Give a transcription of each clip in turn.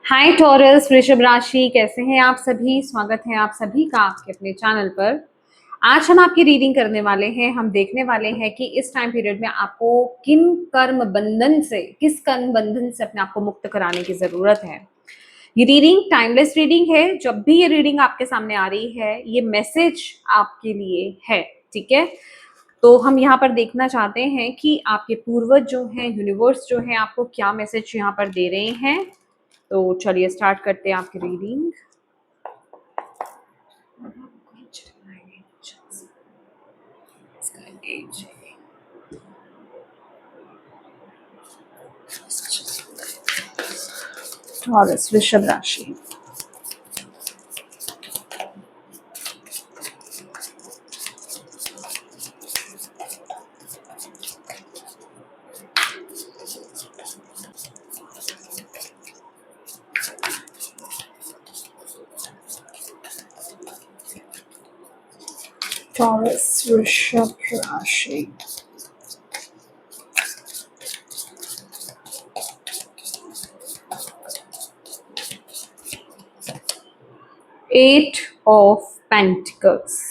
हाय taurus, वृषभ राशि, कैसे हैं आप सभी। स्वागत है आप सभी का आपके अपने चैनल पर। आज हम आपकी रीडिंग करने वाले हैं। हम देखने वाले हैं कि इस टाइम पीरियड में आपको किस कर्म बंधन से अपने आप को मुक्त कराने की जरूरत है। ये रीडिंग टाइमलेस रीडिंग है। जब भी ये रीडिंग आपके सामने आ रही है, ये मैसेज आपके लिए है। ठीक है, तो हम यहाँ पर देखना चाहते हैं कि आपके पूर्वज जो हैं, यूनिवर्स जो है, आपको क्या मैसेज यहाँ पर दे रहे हैं। तो चलिए स्टार्ट करते हैं आपकी रीडिंग। टॉरस, वृषभ राशि। टॉरस, वृषभ राशि। Eight of pentacles.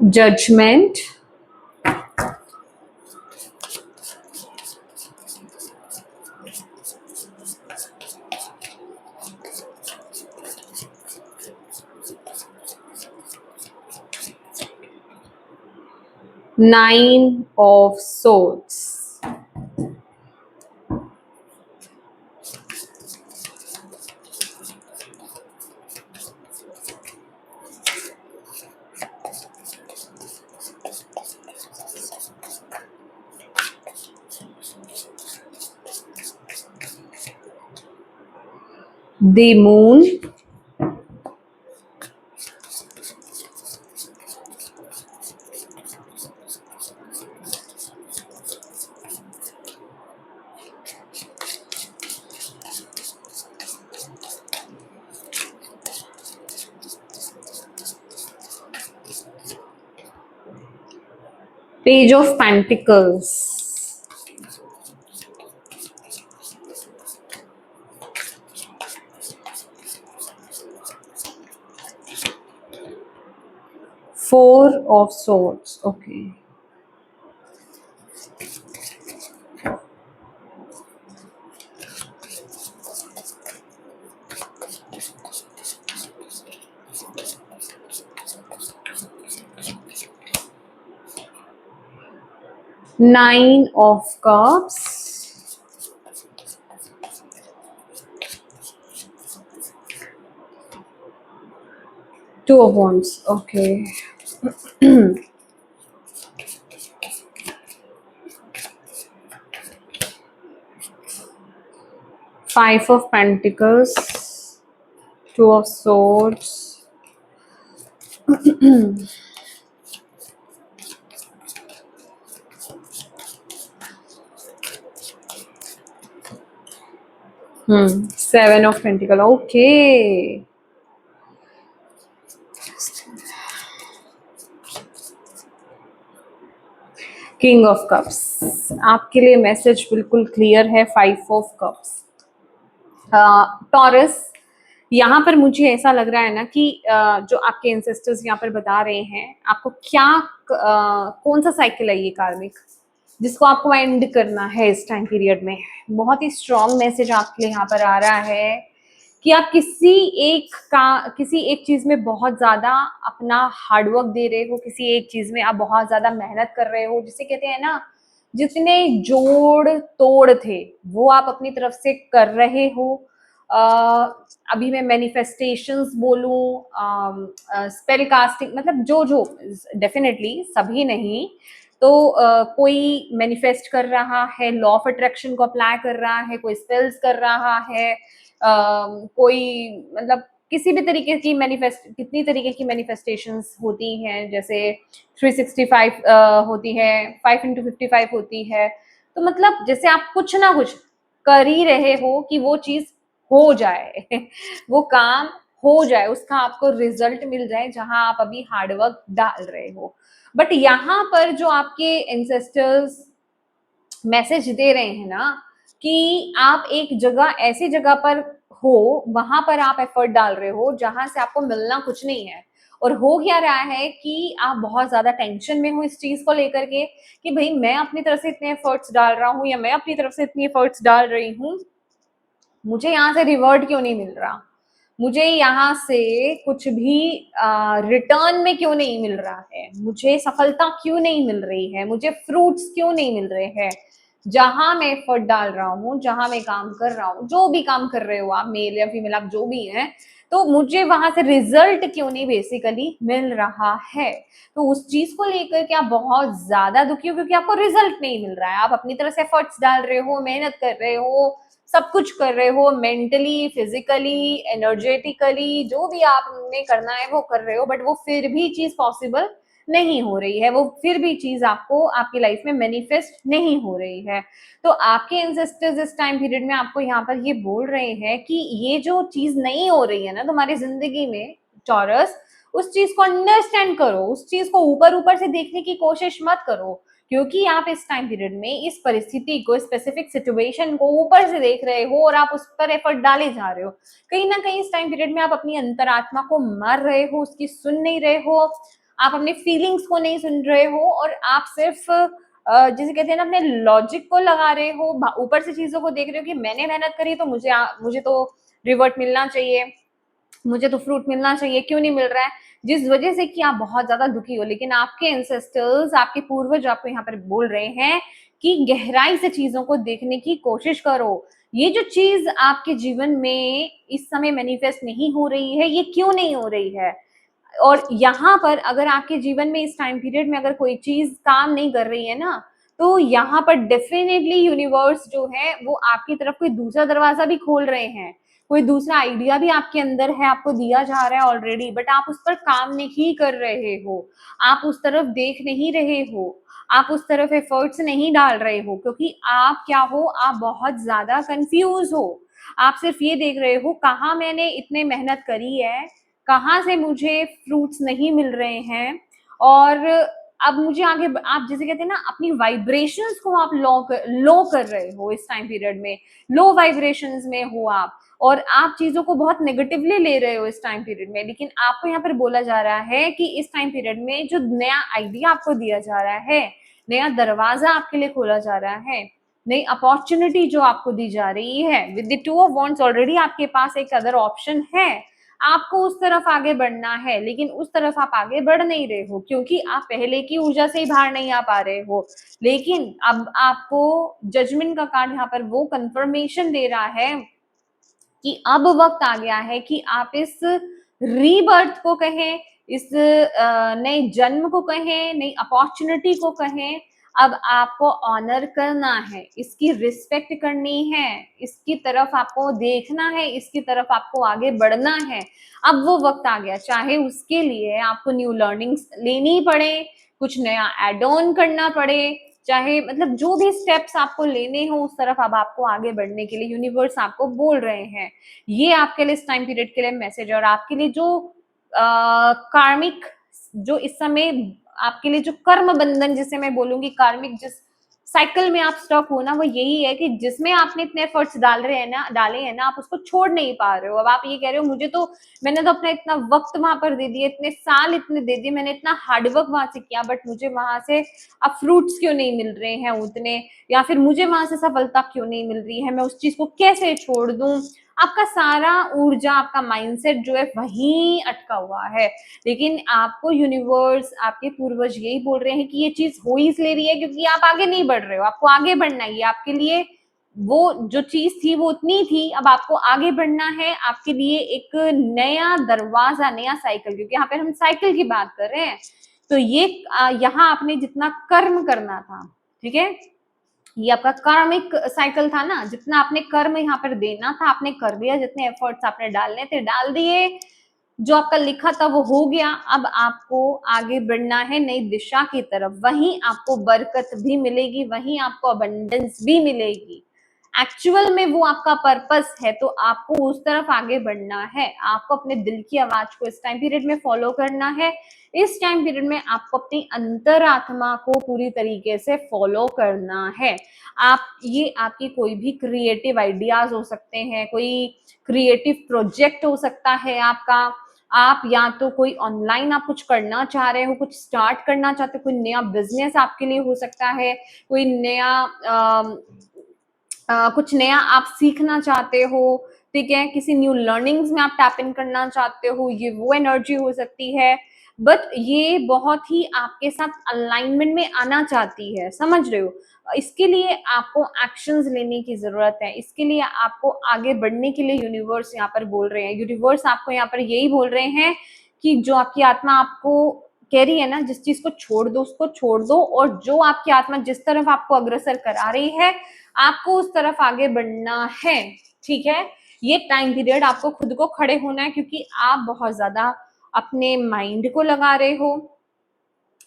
Judgment. Nine of swords. The moon. Page of pentacles. Four of swords. Okay. Nine of cups. Two of wands. Okay. Five of pentacles. Two of swords. Seven of pentacle. Okay. King of cups. आपके लिए message बिल्कुल clear है। Five of cups. Taurus, यहाँ पर मुझे ऐसा लग रहा है ना कि जो आपके एंसेस्टर्स यहाँ पर बता रहे हैं आपको क्या, कौन सा साइकिल है ये कार्मिक जिसको आपको एंड करना है इस टाइम पीरियड में। बहुत ही स्ट्रॉन्ग मैसेज आपके लिए यहाँ पर आ रहा है कि आप किसी एक चीज में बहुत ज्यादा अपना हार्डवर्क दे रहे हो, किसी एक चीज में आप बहुत ज्यादा मेहनत कर रहे हो, जिसे कहते हैं ना, जितने जोड़ तोड़ थे वो आप अपनी तरफ से कर रहे हो। अभी मैं मैनिफेस्टेशंस बोलूं, स्पेल कास्टिंग, मतलब जो जो डेफिनेटली सभी नहीं तो कोई मैनिफेस्ट कर रहा है, लॉ ऑफ अट्रैक्शन को अप्लाई कर रहा है, कोई स्पेल्स कर रहा है, कोई मतलब किसी भी तरीके की कितनी तरीके की मैनिफेस्टेशंस होती हैं, जैसे 365 होती है, 5 into 55 होती है। तो मतलब जैसे आप कुछ ना कुछ कर ही रहे हो कि वो चीज हो जाए वो काम हो जाए, उसका आपको रिजल्ट मिल जाए जहां आप अभी हार्डवर्क डाल रहे हो। बट यहाँ पर जो आपके एंसेस्टर्स मैसेज दे रहे हैं ना कि आप एक जगह ऐसी जगह पर हो, वहां पर आप एफर्ट डाल रहे हो जहां से आपको मिलना कुछ नहीं है। और हो क्या रहा है कि आप बहुत ज्यादा टेंशन में हो इस चीज को लेकर के कि भाई मैं अपनी तरफ से इतने एफर्ट्स डाल रहा हूँ या मैं अपनी तरफ से इतनी एफर्ट्स डाल रही हूँ, मुझे यहाँ से रिवॉर्ड क्यों नहीं मिल रहा, मुझे यहाँ से कुछ भी रिटर्न में क्यों नहीं मिल रहा है, मुझे सफलता क्यों नहीं मिल रही है, मुझे फ्रूट्स क्यों नहीं मिल रहे हैं जहां मैं एफर्ट डाल रहा हूँ, जहां मैं काम कर रहा हूँ, जो भी काम कर रहे हो आप, मेल या फीमेल आप जो भी हैं, तो मुझे वहां से रिजल्ट क्यों नहीं बेसिकली मिल रहा है। तो उस चीज को लेकर के आप बहुत ज्यादा दुखी हो क्योंकि आपको रिजल्ट नहीं मिल रहा है। आप अपनी तरह से एफर्ट्स डाल रहे हो, मेहनत कर रहे हो, सब कुछ कर रहे हो, मेंटली, फिजिकली, एनर्जेटिकली, जो भी आपने करना है वो कर रहे हो, बट वो फिर भी चीज पॉसिबल नहीं हो रही है, वो फिर भी चीज आपको आपकी लाइफ में मैनिफेस्ट नहीं हो रही है। तो आपके एंसेस्टर्स इस टाइम पीरियड में आपको यहाँ पर ये बोल रहे हैं कि ये जो चीज नहीं हो रही है ना तुम्हारी जिंदगी में, टॉरस, उस चीज को अंडरस्टैंड करो, उस चीज को ऊपर ऊपर से देखने की कोशिश मत करो, क्योंकि आप इस टाइम पीरियड में इस परिस्थिति को, स्पेसिफिक सिचुएशन को ऊपर से देख रहे हो और आप उस पर एफर्ट डाले जा रहे हो। कहीं ना कहीं इस टाइम पीरियड में आप अपनी अंतरात्मा को मार रहे हो, उसकी सुन नहीं रहे हो, आप अपने फीलिंग्स को नहीं सुन रहे हो और आप सिर्फ जिसे कहते हैं ना अपने लॉजिक को लगा रहे हो, ऊपर से चीजों को देख रहे हो कि मैंने मेहनत करी तो मुझे तो रिवर्ट मिलना चाहिए, मुझे तो फ्रूट मिलना चाहिए, क्यों नहीं मिल रहा है, जिस वजह से कि आप बहुत ज्यादा दुखी हो। लेकिन आपके एंसेस्टर्स, आपके पूर्वज आपको यहाँ पर बोल रहे हैं कि गहराई से चीजों को देखने की कोशिश करो। ये जो चीज आपके जीवन में इस समय मैनिफेस्ट नहीं हो रही है, ये क्यों नहीं हो रही है, और यहाँ पर अगर आपके जीवन में इस टाइम पीरियड में अगर कोई चीज काम नहीं कर रही है ना, तो यहाँ पर डेफिनेटली यूनिवर्स जो है वो आपकी तरफ कोई दूसरा दरवाजा भी खोल रहे हैं, कोई दूसरा आइडिया भी आपके अंदर है, आपको दिया जा रहा है ऑलरेडी, बट आप उस पर काम नहीं कर रहे हो, आप उस तरफ देख नहीं रहे हो, आप उस तरफ एफर्ट्स नहीं डाल रहे हो, क्योंकि आप क्या हो, आप बहुत ज्यादा कंफ्यूज हो। आप सिर्फ ये देख रहे हो कहाँ मैंने इतने मेहनत करी है, कहाँ से मुझे फ्रूट्स नहीं मिल रहे हैं, और अब मुझे आगे, आप जैसे कहते हैं ना अपनी वाइब्रेशंस को आप लो कर रहे हो इस टाइम पीरियड में, लो वाइब्रेशंस में हो आप, और आप चीजों को बहुत नेगेटिवली ले रहे हो इस टाइम पीरियड में। लेकिन आपको यहाँ पर बोला जा रहा है कि इस टाइम पीरियड में जो नया आइडिया आपको दिया जा रहा है, नया दरवाजा आपके लिए खोला जा रहा है, नई अपॉर्चुनिटी जो आपको दी जा रही है, with the two of wands already आपके पास एक अदर ऑप्शन है, आपको उस तरफ आगे बढ़ना है, लेकिन उस तरफ आप आगे बढ़ नहीं रहे हो क्योंकि आप पहले की ऊर्जा से ही बाहर नहीं आ पा रहे हो। लेकिन अब आपको जजमेंट का कार्ड यहाँ पर वो कंफर्मेशन दे रहा है कि अब वक्त आ गया है कि आप इस रीबर्थ को कहें, इस नए जन्म को कहें, नई अपॉर्चुनिटी को कहें, अब आपको ऑनर करना है, इसकी रिस्पेक्ट करनी है, इसकी तरफ आपको देखना है, इसकी तरफ आपको आगे बढ़ना है। अब वो वक्त आ गया, चाहे उसके लिए आपको न्यू लर्निंग्स लेनी पड़े, कुछ नया एड ऑन करना पड़े, चाहे मतलब जो भी स्टेप्स आपको लेने हो उस तरफ अब आपको आगे बढ़ने के लिए यूनिवर्स आपको बोल रहे हैं। ये आपके लिए इस टाइम पीरियड के लिए मैसेज है, और आपके लिए जो कार्मिक, जो इस समय आपके लिए जो कर्म बंधन, जिसे मैं बोलूंगी कार्मिक, जिस साइकिल में आप स्टक हो ना, वो यही है कि जिसमें आपने इतने एफर्ट्स डाले हैं ना, आप उसको छोड़ नहीं पा रहे हो। अब आप ये कह रहे हो मुझे तो, मैंने तो अपना इतना वक्त वहां पर दे दिया, इतने साल इतने दे दिए, मैंने इतना हार्डवर्क वहां से किया, बट मुझे वहां से अब फ्रूट्स क्यों नहीं मिल रहे हैं उतने, या फिर मुझे वहां से सफलता क्यों नहीं मिल रही है, मैं उस चीज को कैसे छोड़ दूं। आपका सारा ऊर्जा, आपका माइंडसेट जो है वहीं अटका हुआ है। लेकिन आपको यूनिवर्स, आपके पूर्वज यही बोल रहे हैं कि ये चीज हो ही इसलिए रही है क्योंकि आप आगे नहीं बढ़ रहे हो, आपको आगे बढ़ना है। आपके लिए वो जो चीज थी वो उतनी थी, अब आपको आगे बढ़ना है, आपके लिए एक नया दरवाजा, नया साइकिल, क्योंकि यहाँ पे हम साइकिल की बात कर रहे हैं। तो ये यहाँ आपने जितना कर्म करना था, ठीक है, ये आपका कार्मिक साइकिल था ना, जितना आपने कर्म यहाँ पर देना था आपने कर दिया, जितने एफर्ट्स आपने डालने थे डाल दिए, जो आपका लिखा था वो हो गया। अब आपको आगे बढ़ना है नई दिशा की तरफ, वहीं आपको बरकत भी मिलेगी, वहीं आपको अबंडेंस भी मिलेगी। एक्चुअल में वो आपका पर्पस है, तो आपको उस तरफ आगे बढ़ना है। आपको अपने दिल की आवाज को इस टाइम पीरियड में फॉलो करना है। इस टाइम पीरियड में आपको अपनी अंतरात्मा को पूरी तरीके से फॉलो करना है। आप ये आपकी कोई भी क्रिएटिव आइडियाज हो सकते हैं, कोई क्रिएटिव प्रोजेक्ट हो सकता है आपका। आप या तो कोई ऑनलाइन आप कुछ करना चाह रहे हो, कुछ स्टार्ट करना चाहते हो, कोई नया बिजनेस आपके लिए हो सकता है, कोई नया कुछ नया आप सीखना चाहते हो, ठीक है, किसी न्यू लर्निंग्स में आप टैप इन करना चाहते हो, ये वो एनर्जी हो सकती है। बट ये बहुत ही आपके साथ अलाइनमेंट में आना चाहती है, समझ रहे हो। इसके लिए आपको एक्शंस लेने की जरूरत है, इसके लिए आपको आगे बढ़ने के लिए यूनिवर्स यहाँ पर बोल रहे हैं, यूनिवर्स आपको यहाँ पर यही बोल रहे हैं कि जो आपकी आत्मा आपको कह रही है ना, जिस चीज को छोड़ दो उसको छोड़ दो, और जो आपकी आत्मा जिस तरफ आपको अग्रसर करा रही है आपको उस तरफ आगे बढ़ना है, ठीक है। ये टाइम पीरियड आपको खुद को खड़े होना है, क्योंकि आप बहुत ज्यादा अपने माइंड को लगा रहे हो,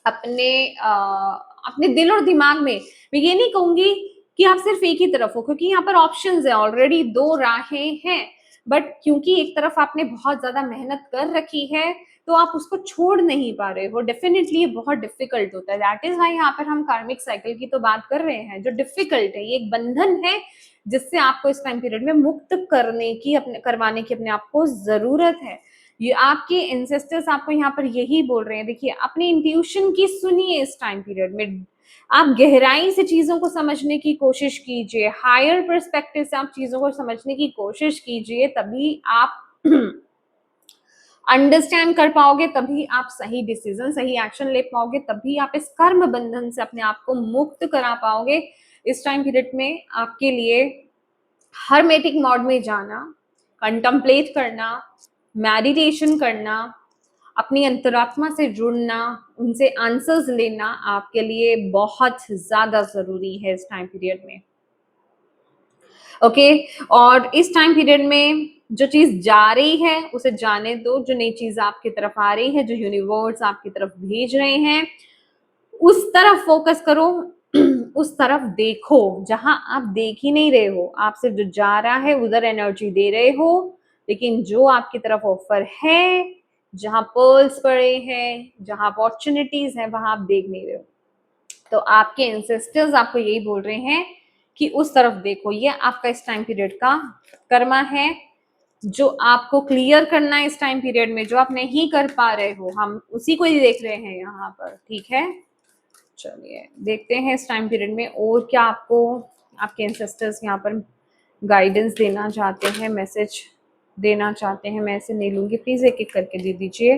अपने दिल और दिमाग में। मैं ये नहीं कहूंगी कि आप सिर्फ एक ही तरफ हो, क्योंकि यहाँ पर ऑप्शंस है, ऑलरेडी 2 राहें हैं, बट क्योंकि एक तरफ आपने बहुत ज्यादा मेहनत कर रखी है तो आप उसको छोड़ नहीं पा रहे हो। डेफिनेटली ये बहुत डिफिकल्ट होता है, दैट इज वाई यहाँ पर हम कार्मिक साइकिल की तो बात कर रहे हैं, जो डिफिकल्ट है। ये एक बंधन है जिससे आपको इस टाइम पीरियड में मुक्त करवाने की अपने आप को जरूरत है। ये आपके एंसेस्टर्स आपको यहाँ पर यही बोल रहे हैं। देखिए, अपनी इंट्यूशन की सुनिए इस टाइम पीरियड में, आप गहराई से चीजों को समझने की कोशिश कीजिए, हायर पर्सपेक्टिव से आप चीजों को समझने की कोशिश कीजिए, तभी आप अंडरस्टैंड कर पाओगे, तभी आप सही डिसीजन सही एक्शन ले पाओगे, तभी आप इस कर्म बंधन से अपने आप को मुक्त करा पाओगे। इस टाइम पीरियड में आपके लिए हरमेटिक मोड में जाना, कंटम्पलेट करना, मेडिटेशन करना, अपनी अंतरात्मा से जुड़ना, उनसे आंसर्स लेना आपके लिए बहुत ज्यादा जरूरी है इस टाइम पीरियड में। ओके, और इस टाइम पीरियड में जो चीज जा रही है उसे जाने दो, जो नई चीज आपकी तरफ आ रही है, जो यूनिवर्स आपकी तरफ भेज रहे हैं, उस तरफ फोकस करो, उस तरफ देखो जहां आप देख ही नहीं रहे हो। आप सिर्फ जो जा रहा है उधर एनर्जी दे रहे हो, लेकिन जो आपकी तरफ ऑफर है, जहां पर्ल्स पड़े हैं, जहां अपॉर्चुनिटीज हैं, वहां आप देख नहीं रहे हो। तो आपके एंसेस्टर्स आपको यही बोल रहे हैं कि उस तरफ देखो। ये आपका इस टाइम पीरियड का कर्मा है जो आपको क्लियर करना है इस टाइम पीरियड में, जो आप नहीं कर पा रहे हो, हम उसी को ही देख रहे हैं यहाँ पर, ठीक है। चलिए देखते हैं इस टाइम पीरियड में और क्या आपको आपके एंसेस्टर्स यहाँ पर गाइडेंस देना चाहते हैं, मैसेज देना चाहते हैं। मैं ऐसे नहीं लूंगी, प्लीज एक एक करके दे दीजिए।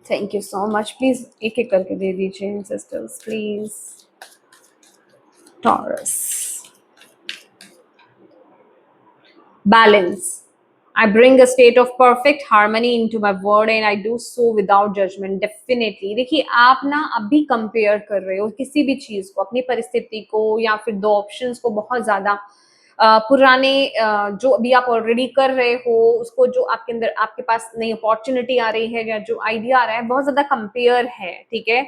Thank you so much, please एक एक करके दे दीजिए ancestors please. Taurus, balance. I bring a state of perfect harmony into my word and I do so without judgment. Definitely. देखिए, आप ना अभी कंपेयर कर रहे हो किसी भी चीज को, अपनी परिस्थिति को या फिर 2 ऑप्शंस को बहुत ज्यादा पुराने जो अभी आप ऑलरेडी कर रहे हो उसको, जो आपके अंदर आपके पास नई अपॉर्चुनिटी आ रही है या जो आइडिया आ रहा है, बहुत ज्यादा कंपेयर है, ठीक है।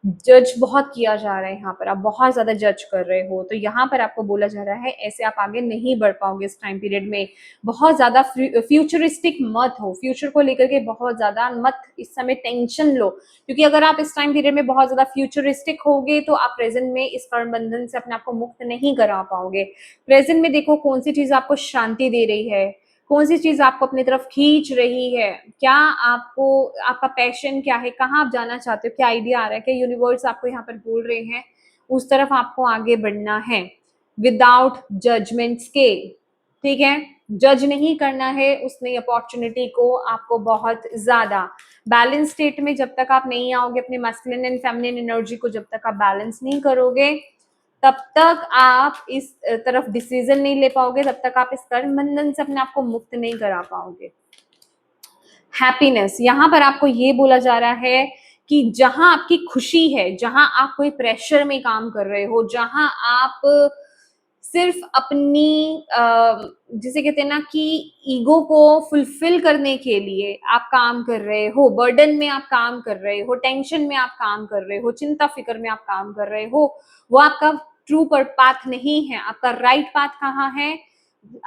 जज बहुत किया जा रहा है यहाँ पर, आप बहुत ज्यादा जज कर रहे हो, तो यहाँ पर आपको बोला जा रहा है ऐसे आप आगे नहीं बढ़ पाओगे इस टाइम पीरियड में। बहुत ज्यादा फ्यूचरिस्टिक मत हो, फ्यूचर को लेकर के बहुत ज्यादा मत इस समय टेंशन लो, क्योंकि अगर आप इस टाइम पीरियड में बहुत ज्यादा फ्यूचरिस्टिक होगे तो आप प्रेजेंट में इस कर्म बंधन से अपने आप को मुक्त नहीं करा पाओगे। प्रेजेंट में देखो कौन सी चीज आपको शांति दे रही है, कौन सी चीज आपको अपनी तरफ खींच रही है, क्या आपको, आपका पैशन क्या है, कहाँ आप जाना चाहते हो, क्या आइडिया आ रहा है, क्या यूनिवर्स आपको यहाँ पर बोल रहे हैं, उस तरफ आपको आगे बढ़ना है विदाउट जजमेंट्स के, ठीक है। जज नहीं करना है उस नई अपॉर्चुनिटी को आपको बहुत ज्यादा। बैलेंस स्टेट में जब तक आप नहीं आओगे, अपने मैस्कुलिन एंड फेमिनिन एनर्जी को जब तक आप बैलेंस नहीं करोगे, तब तक आप इस तरफ डिसीजन नहीं ले पाओगे, तब तक आप इस कर्म बंधन से अपने आप को मुक्त नहीं करा पाओगे। हैप्पीनेस, यहाँ पर आपको ये बोला जा रहा है कि जहां आपकी खुशी है, जहां आप कोई प्रेशर में काम कर रहे हो, जहां आप सिर्फ अपनी जिसे कहते हैं ना कि ईगो को फुलफिल करने के लिए आप काम कर रहे हो, बर्डन में आप काम कर रहे हो, टेंशन में आप काम कर रहे हो, चिंता फिक्र में आप काम कर रहे हो, वो आपका ट्रू पर पाथ नहीं है। आपका राइट पाथ कहाँ है?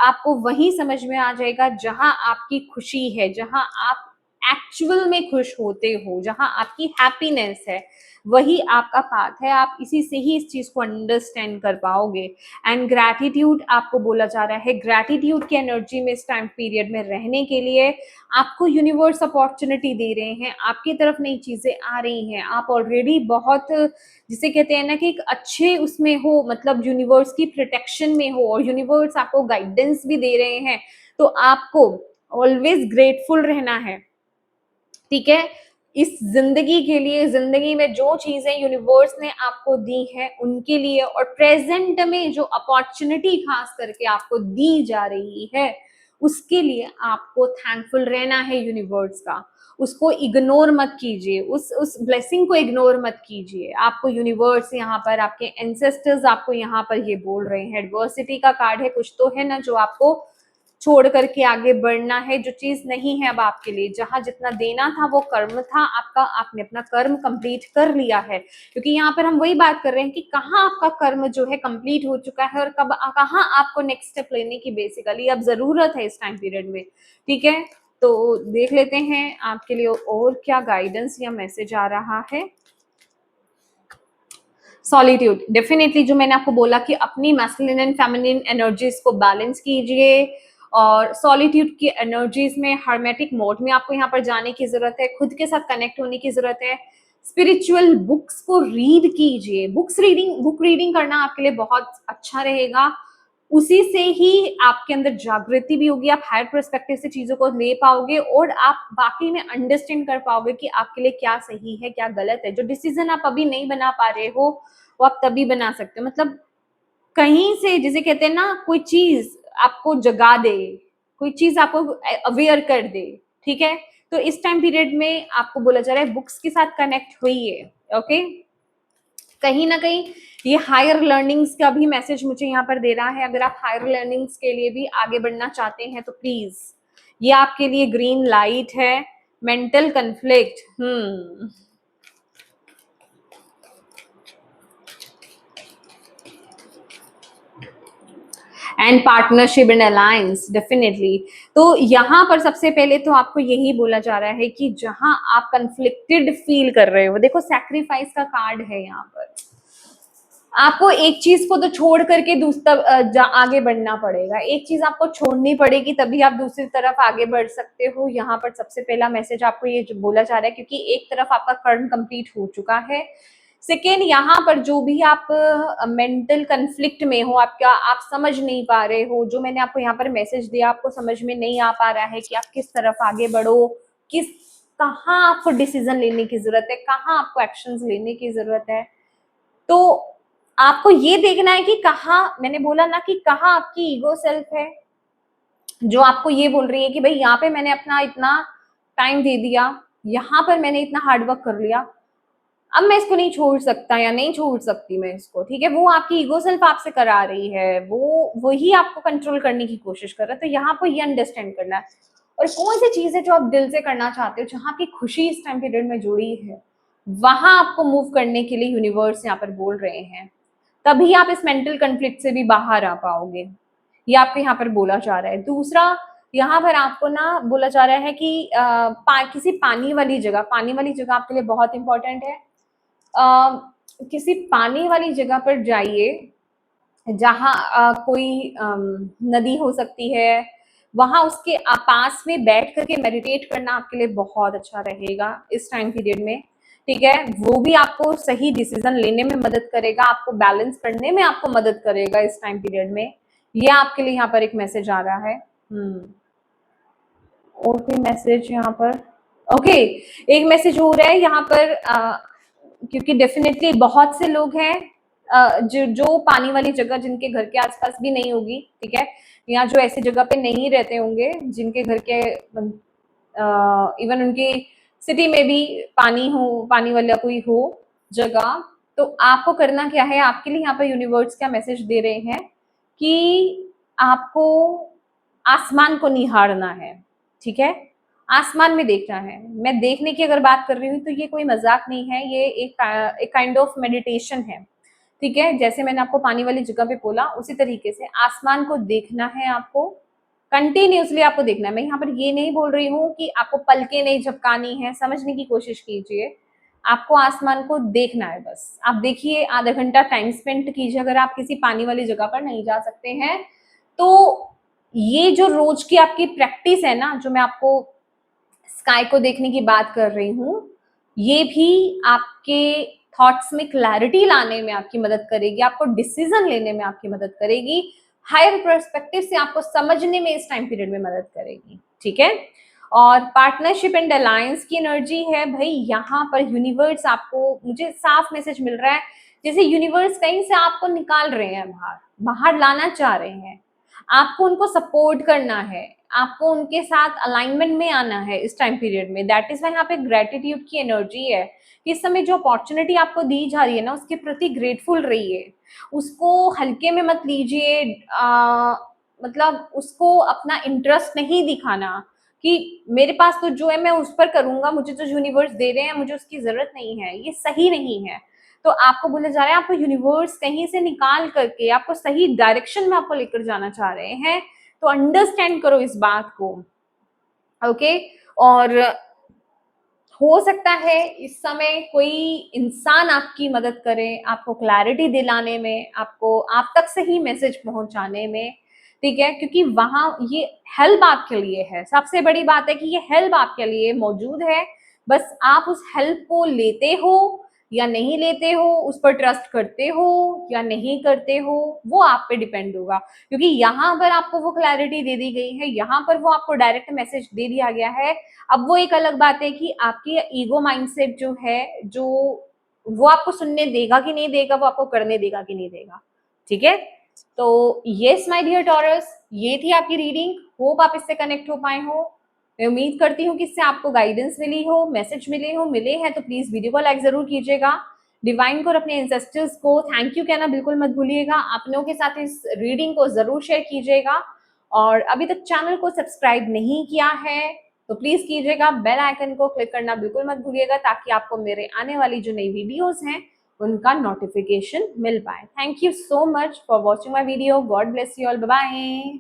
आपको वही समझ में आ जाएगा जहां आपकी खुशी है, जहां आप एक्चुअल में खुश होते हो, जहां आपकी हैप्पीनेस है, वही आपका पाथ है। आप इसी से ही इस चीज को अंडरस्टैंड कर पाओगे। एंड ग्रैटिट्यूड आपको बोला जा रहा है, ग्रैटिट्यूड की एनर्जी में इस टाइम पीरियड में रहने के लिए आपको यूनिवर्स अपॉर्चुनिटी दे रहे हैं, आपकी तरफ नई चीजें आ रही हैं। आप ऑलरेडी बहुत, जिसे कहते हैं ना कि एक अच्छे उसमें हो, मतलब यूनिवर्स की प्रोटेक्शन में हो, और यूनिवर्स आपको गाइडेंस भी दे रहे हैं। तो आपको ऑलवेज ग्रेटफुल रहना है, ठीक है, इस जिंदगी के लिए। जिंदगी में जो चीजें यूनिवर्स ने आपको दी है उनके लिए, और प्रेजेंट में जो अपॉर्चुनिटी खास करके आपको दी जा रही है उसके लिए आपको थैंकफुल रहना है यूनिवर्स का। उसको इग्नोर मत कीजिए, उस ब्लेसिंग को इग्नोर मत कीजिए। आपको यूनिवर्स यहाँ पर, आपके एंसेस्टर्स आपको यहाँ पर ये बोल रहे हैं, एडवर्सिटी का कार्ड है, कुछ तो है ना जो आपको छोड़ करके आगे बढ़ना है, जो चीज नहीं है अब आपके लिए। जहां जितना देना था वो कर्म था आपका, आपने अपना कर्म कंप्लीट कर लिया है। क्योंकि यहाँ पर हम वही बात कर रहे हैं कि कहाँ आपका कर्म जो है कंप्लीट हो चुका है, और कब कहाँ आपको नेक्स्ट स्टेप लेने की बेसिकली अब जरूरत है इस टाइम पीरियड में, ठीक है। तो देख लेते हैं आपके लिए और क्या गाइडेंस या मैसेज आ रहा है। सॉलिट्यूड, डेफिनेटली जो मैंने आपको बोला कि अपनी मैस्कुलिन एंड फेमिनिन एनर्जीज को बैलेंस कीजिए, और सॉलिट्यूड की एनर्जीज में हर्मेटिक मोड में आपको यहाँ पर जाने की जरूरत है, खुद के साथ कनेक्ट होने की जरूरत है। स्पिरिचुअल बुक्स को रीड कीजिए, बुक रीडिंग करना आपके लिए बहुत अच्छा रहेगा। उसी से ही आपके अंदर जागृति भी होगी, आप हायर पर्सपेक्टिव से चीजों को ले पाओगे, और आप बाकी में अंडरस्टैंड कर पाओगे कि आपके लिए क्या सही है क्या गलत है। जो डिसीजन आप अभी नहीं बना पा रहे हो वो आप तभी बना सकते हो। मतलब कहीं से, जिसे कहते हैं ना, कोई चीज आपको जगा दे, कोई चीज आपको अवेयर कर दे, ठीक है। तो इस टाइम पीरियड में आपको बोला जा रहा है बुक्स के साथ कनेक्ट होइए, ओके। कहीं ना कहीं ये हायर लर्निंग्स का भी मैसेज मुझे यहाँ पर दे रहा है। अगर आप हायर लर्निंग्स के लिए भी आगे बढ़ना चाहते हैं तो प्लीज ये आपके लिए ग्रीन लाइट है। Mental conflict, and partnership and alliance, definitely. तो यहाँ पर सबसे पहले तो आपको यही बोला जा रहा है कि जहां आप कंफ्लिक्टेड फील कर रहे हो, देखो सैक्रिफाइस का कार्ड है यहाँ पर, आपको एक चीज को तो छोड़ करके दूसरा आगे बढ़ना पड़ेगा। एक चीज आपको छोड़नी पड़ेगी तभी आप दूसरी तरफ आगे बढ़ सकते हो। यहाँ पर सबसे पहला मैसेज आपको ये बोला जा रहा है, क्योंकि एक तरफ आपका कर्म कंप्लीट हो चुका है। सेकेंड, यहाँ पर जो भी आप मेंटल कंफ्लिक्ट में हो, आप समझ नहीं पा रहे हो, जो मैंने आपको यहाँ पर मैसेज दिया आपको समझ में नहीं आ पा रहा है कि आप किस तरफ आगे बढ़ो, कहाँ आपको डिसीजन लेने की जरूरत है, कहाँ आपको एक्शंस लेने की जरूरत है। तो आपको ये देखना है कि कहाँ, मैंने बोला ना कि कहाँ आपकी ईगो सेल्फ है जो आपको ये बोल रही है कि भाई यहाँ पे मैंने अपना इतना टाइम दे दिया, यहाँ पर मैंने इतना हार्डवर्क कर लिया, अब मैं इसको नहीं छोड़ सकता या नहीं छोड़ सकती मैं इसको, ठीक है। वो आपकी ईगो सेल्फ आपसे करा रही है, वो वही आपको कंट्रोल करने की कोशिश कर रहा है। तो यहाँ पर ये अंडरस्टैंड करना है, और कौन सी चीज है जो आप दिल से करना चाहते हो, जहाँ आपकी खुशी इस टाइम पीरियड में जुड़ी है, वहां आपको मूव करने के लिए यूनिवर्स यहाँ पर बोल रहे हैं। तभी आप इस मेंटल कन्फ्लिक्ट से भी बाहर आ पाओगे, ये आपको यहाँ पर बोला जा रहा है। दूसरा, यहाँ पर आपको ना बोला जा रहा है कि किसी पानी वाली जगह आपके लिए बहुत इंपॉर्टेंट है। किसी पानी वाली जगह पर जाइए जहाँ कोई नदी हो सकती है, वहां उसके पास में बैठ करके मेडिटेट करना आपके लिए बहुत अच्छा रहेगा इस टाइम पीरियड में, ठीक है। वो भी आपको सही डिसीजन लेने में मदद करेगा, आपको बैलेंस करने में आपको मदद करेगा इस टाइम पीरियड में। ये आपके लिए यहाँ पर एक मैसेज आ रहा है। और कोई मैसेज यहाँ पर, ओके, एक मैसेज हो रहा है यहाँ पर, क्योंकि डेफिनेटली बहुत से लोग हैं जो पानी वाली जगह जिनके घर के आसपास भी नहीं होगी, ठीक है, या जो ऐसी जगह पे नहीं रहते होंगे जिनके घर के इवन उनकी सिटी में भी पानी वाला कोई हो जगह, तो आपको करना क्या है, आपके लिए यहाँ पर यूनिवर्स क्या मैसेज दे रहे हैं कि आपको आसमान को निहारना है, ठीक है? आसमान में देखना है। मैं देखने की अगर बात कर रही हूँ तो ये कोई मजाक नहीं है, ये एक काइंड ऑफ मेडिटेशन है, ठीक है? जैसे मैंने आपको पानी वाली जगह पे बोला, उसी तरीके से आसमान को देखना है आपको, कंटिन्यूअसली आपको देखना है। मैं यहाँ पर ये नहीं बोल रही हूँ कि आपको पलकें नहीं झपकानी है, समझने की कोशिश कीजिए। आपको आसमान को देखना है बस। आप देखिए, आधा घंटा टाइम स्पेंड कीजिए। अगर आप किसी पानी वाली जगह पर नहीं जा सकते हैं, तो ये जो रोज की आपकी प्रैक्टिस है ना, जो मैं आपको स्काई को देखने की बात कर रही हूँ, ये भी आपके थॉट्स में क्लैरिटी लाने में आपकी मदद करेगी, आपको डिसीजन लेने में आपकी मदद करेगी, हायर पर्सपेक्टिव से आपको समझने में इस टाइम पीरियड में मदद करेगी, ठीक है? और पार्टनरशिप एंड अलायंस की एनर्जी है भाई, यहाँ पर यूनिवर्स आपको, मुझे साफ मैसेज मिल रहा है जैसे यूनिवर्स कहीं से आपको निकाल रहे हैं, बाहर बाहर लाना चाह रहे हैं। आपको उनको सपोर्ट करना है, आपको उनके साथ अलाइनमेंट में आना है इस टाइम पीरियड में। दैट इज वाई यहाँ पे ग्रेटिट्यूड की एनर्जी है कि इस समय जो अपॉर्चुनिटी आपको दी जा रही है ना, उसके प्रति ग्रेटफुल रहिए, उसको हल्के में मत लीजिए। मतलब उसको अपना इंटरेस्ट नहीं दिखाना कि मेरे पास तो जो है मैं उस पर करूंगा, मुझे जो यूनिवर्स दे रहे हैं मुझे उसकी जरूरत नहीं है, ये सही नहीं है। तो आपको बोला जा रहा है, आपको यूनिवर्स कहीं से निकाल करके आपको सही डायरेक्शन में आपको लेकर जाना चाह रहे हैं, तो अंडरस्टैंड करो इस बात को, ओके? और हो सकता है इस समय कोई इंसान आपकी मदद करे, आपको क्लैरिटी दिलाने में, आपको आप तक सही मैसेज पहुंचाने में, ठीक है? क्योंकि वहां ये हेल्प आपके लिए है। सबसे बड़ी बात है कि ये हेल्प आपके लिए मौजूद है, बस आप उस हेल्प को लेते हो या नहीं लेते हो, उस पर ट्रस्ट करते हो या नहीं करते हो, वो आप पे डिपेंड होगा। क्योंकि यहाँ पर आपको वो क्लैरिटी दे दी गई है, यहाँ पर वो आपको डायरेक्ट मैसेज दे दिया गया है। अब वो एक अलग बात है कि आपकी ईगो माइंडसेट जो है, जो वो आपको सुनने देगा कि नहीं देगा, वो आपको करने देगा कि नहीं देगा, ठीक है? तो यस माय डियर टॉरस, ये थी आपकी रीडिंग। होप आप इससे कनेक्ट हो पाए हो। मैं उम्मीद करती हूँ कि इससे आपको गाइडेंस मिली हो, मैसेज मिले हैं तो प्लीज वीडियो को लाइक जरूर कीजिएगा। डिवाइन को और अपने एंसेस्टर्स को थैंक यू कहना बिल्कुल मत भूलिएगा। अपनों के साथ इस रीडिंग को जरूर शेयर कीजिएगा, और अभी तक चैनल को सब्सक्राइब नहीं किया है तो प्लीज कीजिएगा। बेल आइकन को क्लिक करना बिल्कुल मत भूलिएगा, ताकि आपको मेरे आने वाली जो नई वीडियोस हैं उनका नोटिफिकेशन मिल पाए। Thank you so much for watching my video. God bless you all. Bye bye.